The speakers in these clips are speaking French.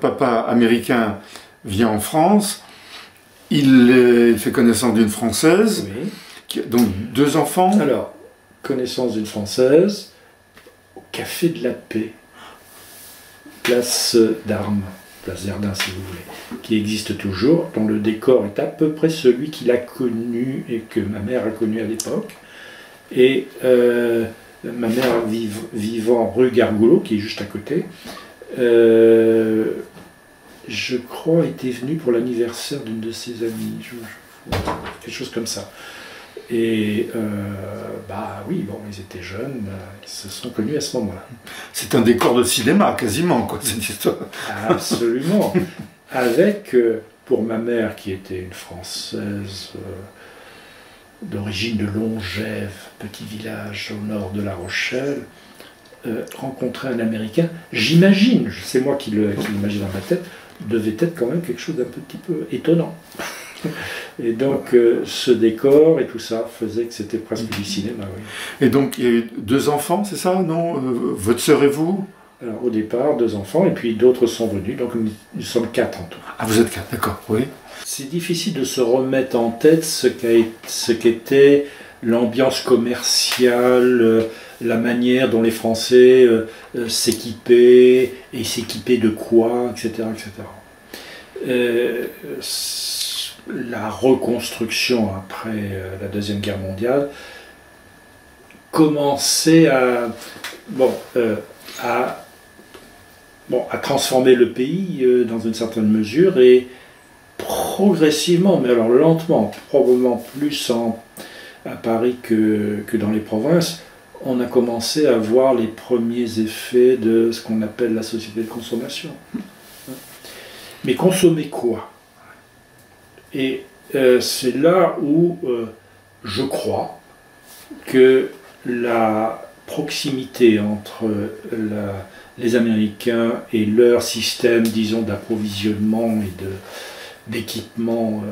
papa américain vient en France, il fait connaissance d'une Française, Oui. donc 2 enfants. Alors, connaissance d'une Française au Café de la Paix, place d'Armes, place Verdun si vous voulez, qui existe toujours, dont le décor est à peu près celui qu'il a connu et que ma mère a connu à l'époque. Et ma mère vivant rue Gargoulot, qui est juste à côté, je crois était venue pour l'anniversaire d'une de ses amies, quelque chose comme ça. Et bah oui, bon, ils étaient jeunes, ils se sont connus à ce moment-là. C'est un décor de cinéma, quasiment, quoi, cette histoire. Absolument. Avec, pour ma mère, qui était une Française d'origine de Longève, petit village au nord de La Rochelle, rencontrer un Américain, j'imagine, c'est moi qui l'imagine dans ma tête, devait être quand même quelque chose d'un petit peu étonnant. Et donc ce décor et tout ça faisait que c'était presque du cinéma. Oui. Et donc il y a eu 2 enfants, c'est ça, non? Votre sœur et vous? Alors au départ 2 enfants et puis d'autres sont venus, donc nous sommes 4 en tout. Ah, vous êtes 4, d'accord, oui. C'est difficile de se remettre en tête ce qu'était l'ambiance commerciale, la manière dont les Français s'équipaient et s'équipaient de quoi, etc. La reconstruction après la Deuxième Guerre mondiale commençait à transformer le pays dans une certaine mesure et progressivement, mais alors lentement, probablement plus à Paris que dans les provinces, on a commencé à voir les premiers effets de ce qu'on appelle la société de consommation. Mais consommer quoi? Et c'est là où je crois que la proximité entre les Américains et leur système, disons, d'approvisionnement et d'équipement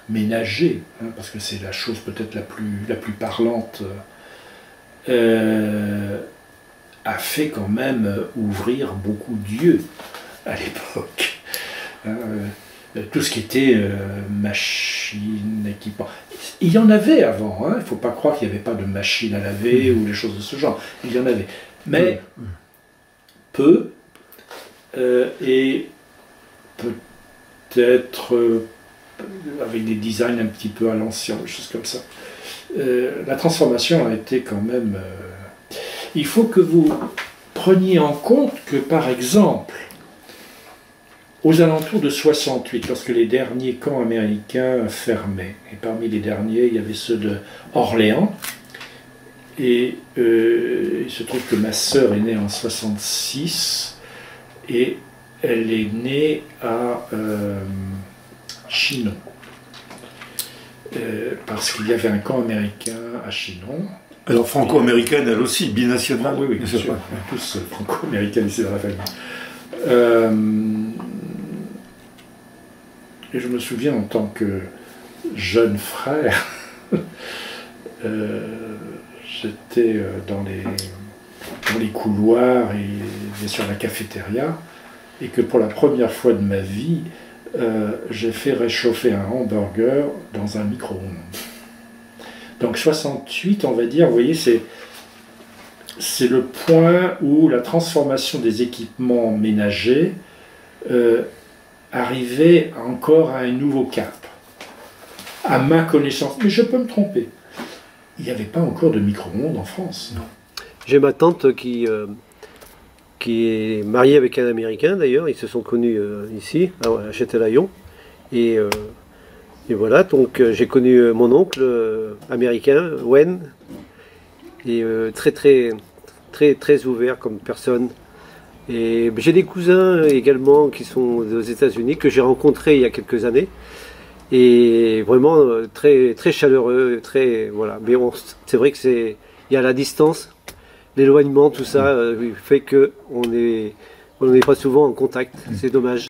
ménager, hein, parce que c'est la chose peut-être la plus parlante, a fait quand même ouvrir beaucoup d'yeux à l'époque. Tout ce qui était machine, équipement. Il y en avait avant, hein. Il ne faut pas croire qu'il n'y avait pas de machine à laver ou des choses de ce genre. Il y en avait. Mais peu, et peut-être avec des designs un petit peu à l'ancien, des choses comme ça. La transformation a été quand même... Il faut que vous preniez en compte que, par exemple, aux alentours de 68, lorsque les derniers camps américains fermaient, et parmi les derniers, il y avait ceux de Orléans, et il se trouve que ma sœur est née en 66, et elle est née à Chinon, parce qu'il y avait un camp américain à Chinon. Alors franco-américaine, elle aussi, binationale. Oui, bien sûr, tous franco-américains ici dans la famille. Et je me souviens en tant que jeune frère, j'étais dans les couloirs et sur la cafétéria, et que pour la première fois de ma vie, j'ai fait réchauffer un hamburger dans un micro-ondes. Donc 68, on va dire, vous voyez, c'est le point où la transformation des équipements ménagers arrivait encore à un nouveau cap. À ma connaissance, mais je peux me tromper, il n'y avait pas encore de micro-ondes en France. Non. J'ai ma tante qui est mariée avec un Américain d'ailleurs, ils se sont connus ici, à Châtelaillon, et voilà, donc j'ai connu mon oncle américain, Wen, et très ouvert comme personne. Et j'ai des cousins également qui sont aux États-Unis que j'ai rencontrés il y a quelques années, et vraiment très chaleureux, voilà. Mais c'est vrai que il y a la distance, l'éloignement, tout ça fait que on n'est pas souvent en contact. C'est dommage.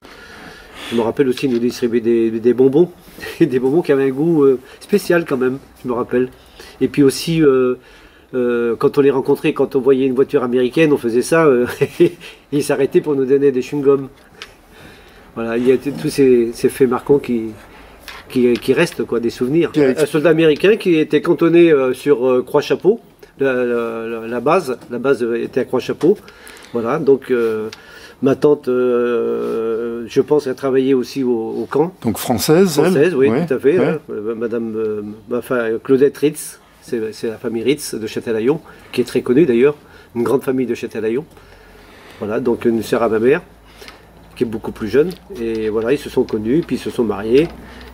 Je me rappelle aussi nous distribuer des bonbons, des bonbons qui avaient un goût spécial quand même. Je me rappelle. Et puis aussi quand on les rencontrait, quand on voyait une voiture américaine, on faisait ça. Ils s'arrêtaient pour nous donner des chewing-gums. Voilà, il y a tous ces faits marquants qui restent, quoi, des souvenirs. Un soldat américain qui était cantonné sur Croix-Chapeau, la base était à Croix-Chapeau. Voilà, donc ma tante, je pense, a travaillé aussi au camp. Donc française, Française, oui, ouais, tout à fait. ouais. Hein. Madame Claudette Ritz, c'est la famille Ritz de Châtelaillon, qui est très connue d'ailleurs, une grande famille de Châtelaillon. Voilà, donc une sœur à ma mère, qui est beaucoup plus jeune. Et voilà, ils se sont connus, puis ils se sont mariés.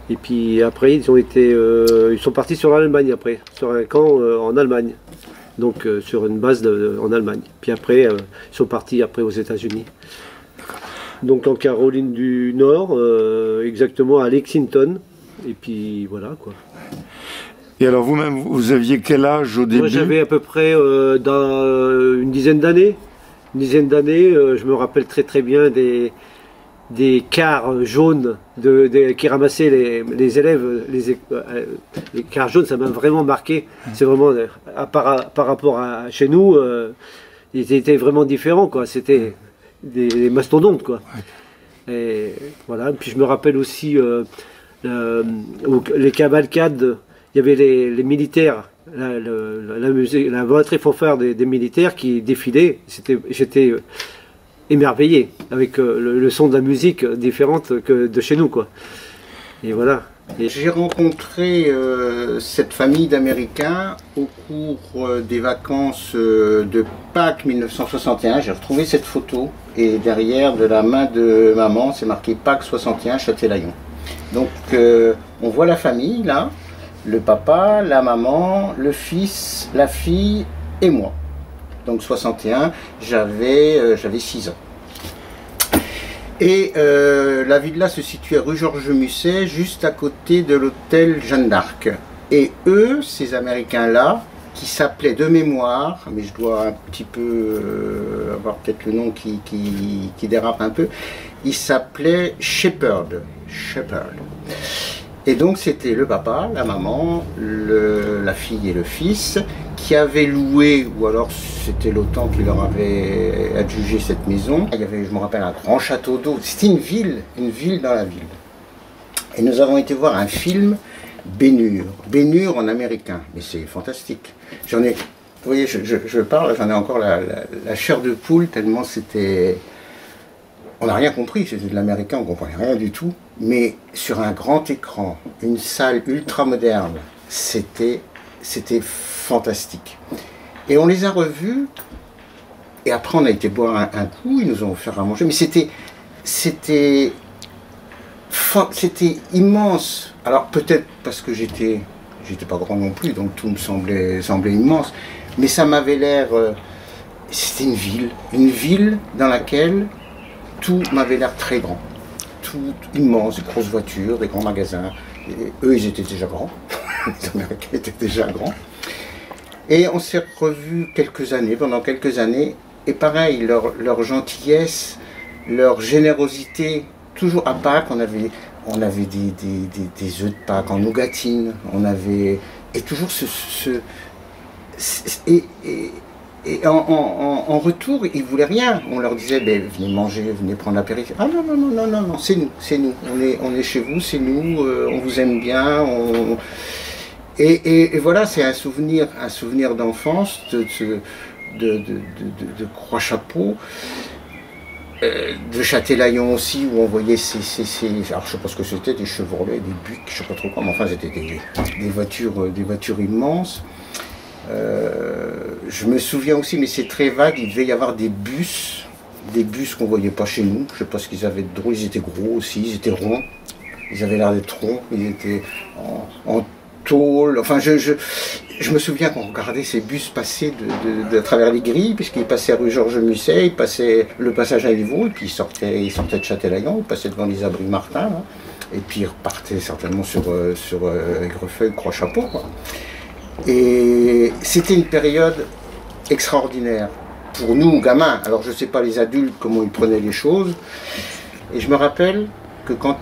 Et puis après, ils sont partis sur l'Allemagne après, sur un camp en Allemagne. Donc sur une base en Allemagne. Puis après, ils sont partis après aux États-Unis. Donc en Caroline du Nord, exactement à Lexington. Et puis voilà, quoi. Et alors vous-même, vous aviez quel âge au début? Moi j'avais à peu près une dizaine d'années. Je me rappelle très très bien des cars jaunes qui ramassaient les élèves. Les cars jaunes, ça m'a vraiment marqué. C'est vraiment, par rapport à chez nous, ils étaient vraiment différents, quoi. C'était des mastodontes, quoi. Et voilà. Puis je me rappelle aussi les cavalcades. Il y avait les militaires, la voix très fanfare des militaires qui défilaient. J'étais émerveillé avec le son de la musique différente que de chez nous, quoi. Et voilà. J'ai rencontré cette famille d'Américains au cours des vacances de Pâques 1961. J'ai retrouvé cette photo et derrière de la main de maman, c'est marqué Pâques 61 Châtelaillon. Donc on voit la famille là, le papa, la maman, le fils, la fille et moi. Donc 61, j'avais 6 ans. Et la villa se situait rue Georges Musset, juste à côté de l'hôtel Jeanne d'Arc. Et eux, ces Américains-là, qui s'appelaient de mémoire, mais je dois un petit peu avoir peut-être le nom qui dérape un peu, ils s'appelaient Shepherd. Et donc c'était le papa, la maman, la fille et le fils qui avaient loué, ou alors c'était l'OTAN qui leur avait adjugé cette maison. Il y avait, je me rappelle, un grand château d'eau. C'était une ville dans la ville. Et nous avons été voir un film, Ben-Hur en américain. Mais c'est fantastique. Vous voyez, je parle, j'en ai encore la chair de poule, tellement c'était... On n'a rien compris, c'était de l'américain, on ne comprenait rien du tout. Mais sur un grand écran, une salle ultra moderne, c'était fantastique. Et on les a revus, et après on a été boire un coup, ils nous ont offert à manger, mais c'était immense. Alors peut-être parce que j'étais pas grand non plus, donc tout me semblait immense, mais ça m'avait l'air... c'était une ville dans laquelle tout m'avait l'air très grand. Tout immense, des grosses voitures, des grands magasins. Et eux, ils étaient déjà grands. Les Américains étaient déjà grands. Et on s'est revus pendant quelques années. Et pareil, leur gentillesse, leur générosité. Toujours à Pâques, on avait des œufs de Pâques en nougatine. Et toujours et en retour, ils ne voulaient rien. On leur disait, venez manger, venez prendre l'apéritif. Ah non, c'est nous. On est chez vous, c'est nous, on vous aime bien. Et voilà, c'est un souvenir d'enfance, de Croix-Chapeau, de Châtelaillon aussi, où on voyait alors je sais pas ce que c'était, des Chevrolet, des Buick, je sais pas trop quoi, mais enfin c'était des voitures immenses. Je me souviens aussi, mais c'est très vague, il devait y avoir des bus qu'on ne voyait pas chez nous. Je ne sais pas ce qu'ils avaient de drôle, ils étaient gros aussi, ils étaient ronds, ils avaient l'air d'être ronds, ils étaient en tôle. Enfin, je me souviens qu'on regardait ces bus passer de travers les grilles, puisqu'ils passaient rue Georges Musset, ils passaient le passage à Livaux, et puis ils sortaient de Châtelaillon, ils passaient devant les abris Martin, là, et puis ils repartaient certainement sur Aigrefeuille, Croix-Chapeau, quoi. Et c'était une période extraordinaire pour nous, gamins. Alors je ne sais pas les adultes comment ils prenaient les choses. Et je me rappelle que quand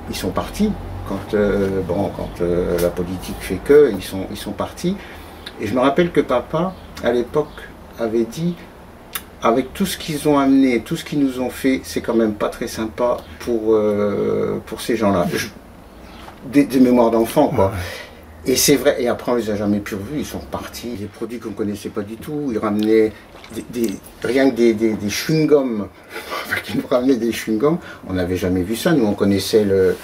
ils sont partis, quand la politique fait que, ils sont partis. Et je me rappelle que papa, à l'époque, avait dit avec tout ce qu'ils ont amené, tout ce qu'ils nous ont fait, c'est quand même pas très sympa pour ces gens-là. Des mémoires d'enfants, quoi. Et c'est vrai, et après on les a jamais plus revus, ils sont repartis. Des produits qu'on connaissait pas du tout, ils ramenaient rien que des chewing-gums. Ils nous ramenaient des chewing-gums, on n'avait jamais vu ça. Nous on connaissait le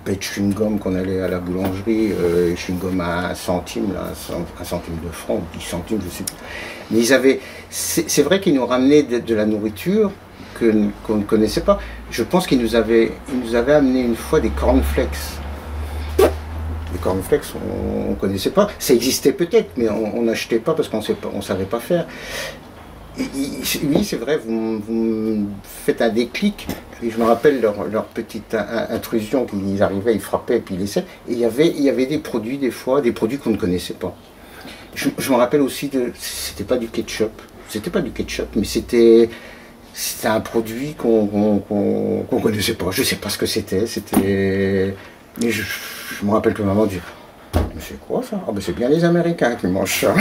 bête chewing-gum qu'on allait à la boulangerie, chewing-gum à 1 centime, là, 1 centime de franc, 10 centimes, je sais plus. Mais ils avaient, c'est vrai qu'ils nous ramenaient de la nourriture qu'on ne connaissait pas. Je pense qu'ils nous avaient amené une fois des cornflakes. Les cornflakes, on ne connaissait pas. Ça existait peut-être, mais on n'achetait pas parce qu'on ne savait pas faire. Oui, c'est vrai, vous me faites un déclic. Et je me rappelle leur petite intrusion, qu'ils arrivaient, ils frappaient, puis ils laissaient. Et il y avait des produits, des fois, des produits qu'on ne connaissait pas. Je me rappelle aussi c'était pas du ketchup. C'était pas du ketchup, mais c'était un produit qu'on connaissait pas. Je sais pas ce que c'était. Mais je me rappelle que maman dit, mais c'est quoi ça? Ah ben c'est bien les Américains qui mangent ça.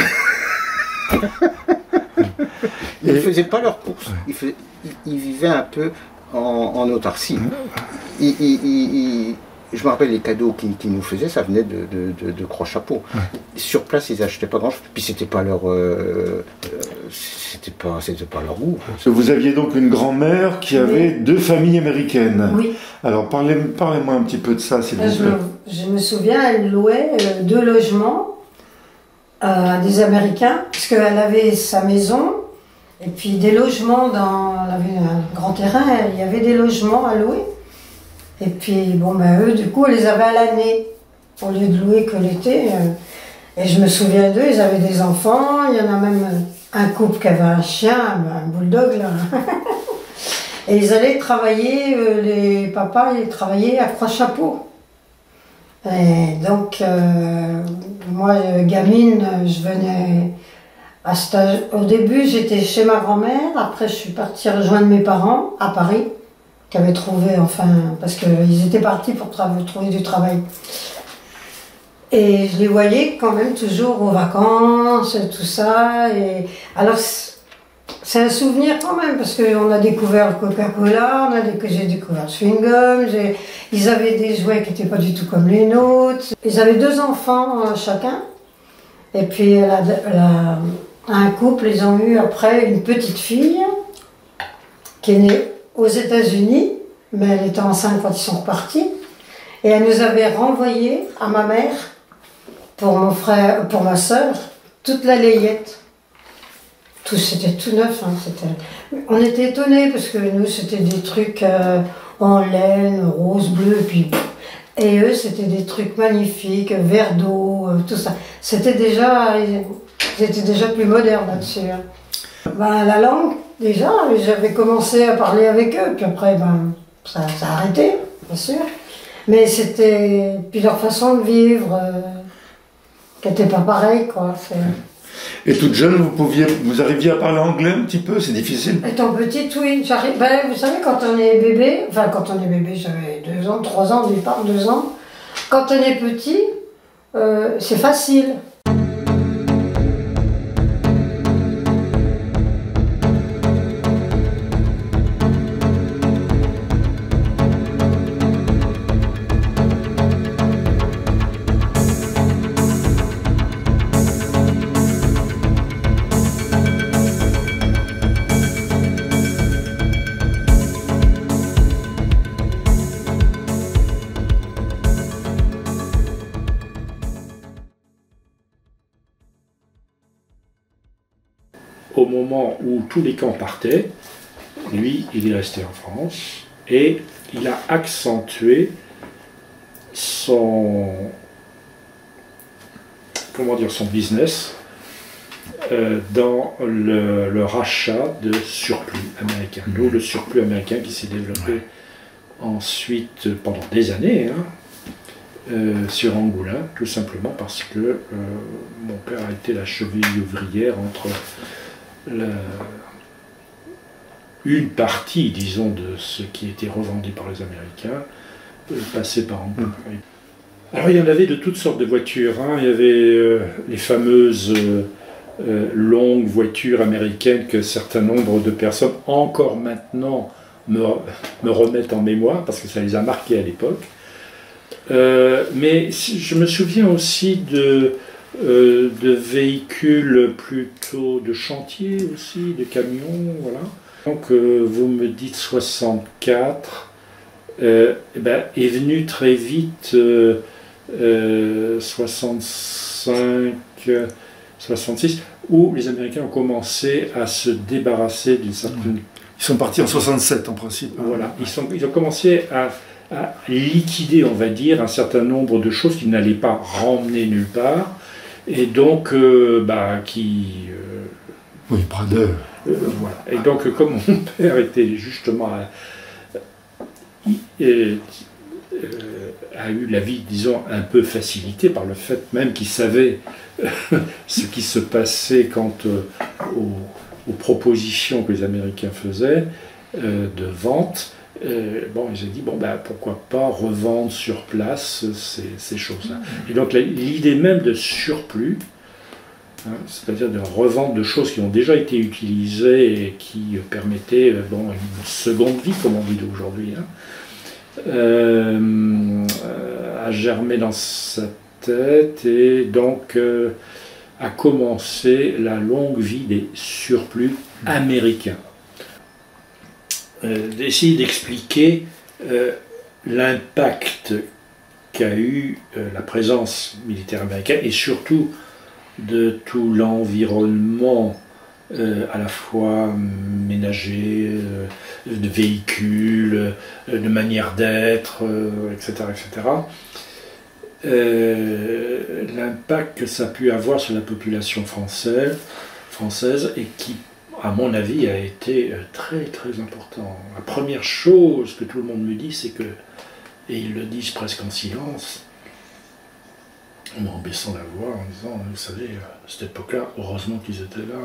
Ils ne faisaient pas leurs courses. Ils vivaient un peu en autarcie. Je me rappelle les cadeaux qu'ils nous faisaient, ça venait de Croix-Chapeau. Sur place, ils n'achetaient pas grand-chose. Puis c'était pas leur leur goût. Vous aviez donc une grand-mère qui avait 2 familles américaines. Oui. Alors parlez-moi un petit peu de ça, s'il vous plaît. Je me souviens, elle louait 2 logements à des Américains, parce qu'elle avait sa maison, et puis des logements elle avait un grand terrain, il y avait des logements à louer. Et puis, bon, ben eux, du coup, on les avait à l'année, au lieu de louer que l'été. Et je me souviens d'eux, ils avaient des enfants, il y en a même un couple qui avait un chien, un bulldog, là. Et ils allaient travailler, les papas, ils travaillaient à Croix-Chapeau. Et donc, moi, gamine, je venais à stage. Au début, j'étais chez ma grand-mère, après je suis partie rejoindre mes parents à Paris, qui avaient trouvé, enfin, parce qu'ils étaient partis pour trouver du travail. Et je les voyais quand même toujours aux vacances, tout ça. Et alors, c'est un souvenir quand même, parce qu'on a découvert le Coca-Cola, j'ai découvert le chewing-gum, ils avaient des jouets qui n'étaient pas du tout comme les nôtres. Ils avaient 2 enfants chacun. Et puis, un couple, ils ont eu après une petite fille qui est née aux États-Unis, mais elle était enceinte quand ils sont repartis. Et elle nous avait renvoyé à ma mère, pour mon frère, pour ma soeur, toute la layette. C'était tout neuf. Hein, on était étonnés parce que nous, c'était des trucs en laine, rose, bleu, et eux, c'était des trucs magnifiques, verre d'eau, tout ça. C'était déjà plus moderne là-dessus. Hein. Ben, la langue, déjà, j'avais commencé à parler avec eux, puis après, ça a arrêté, bien sûr. Mais puis leur façon de vivre, qui n'était pas pareille, quoi. Et toute jeune, vous arriviez à parler anglais un petit peu? C'est difficile? Étant petite, oui. Vous savez, quand on est bébé, j'avais 2 ans, 3 ans, au départ, 2 ans. Quand on est petit, c'est facile. Au moment où tous les camps partaient, lui, il est resté en France et il a accentué son business dans le rachat de surplus américains. D'où le surplus américain qui s'est développé ensuite pendant des années sur Angoulins, tout simplement parce que mon père a été la cheville ouvrière entre une partie, disons, de ce qui était revendu par les Américains, passé par Angoulins. Alors il y en avait de toutes sortes de voitures. Hein. Il y avait les fameuses longues voitures américaines que certain nombre de personnes, encore maintenant, me remettent en mémoire, parce que ça les a marqués à l'époque. Mais je me souviens aussi de véhicules plutôt de chantier aussi, de camions, voilà. Donc vous me dites 64, est venu très vite 65, 66, où les Américains ont commencé à se débarrasser d'une certaine... Ils sont partis en 67 en principe. Voilà, ils ont commencé à liquider, on va dire, un certain nombre de choses qu'ils n'allaient pas ramener nulle part, et donc Oui, Brother. voilà. Et donc, comme mon père était justement a eu la vie, disons, un peu facilitée par le fait même qu'il savait ce qui se passait quant aux propositions que les Américains faisaient de vente, bon, ils ont dit, pourquoi pas revendre sur place ces choses-là. Et donc l'idée même de surplus, hein, c'est-à-dire de revente de choses qui ont déjà été utilisées et qui permettaient une seconde vie, comme on dit aujourd'hui, hein, a germé dans sa tête et donc a commencé la longue vie des surplus américains. D'essayer d'expliquer l'impact qu'a eu la présence militaire américaine et surtout de tout l'environnement à la fois ménager, de véhicules, de manière d'être, etc. L'impact que ça a pu avoir sur la population française et qui, à mon avis, a été très très important. La première chose que tout le monde me dit, c'est que, et ils le disent presque en silence, en baissant la voix, en disant, vous savez, à cette époque-là, heureusement qu'ils étaient là.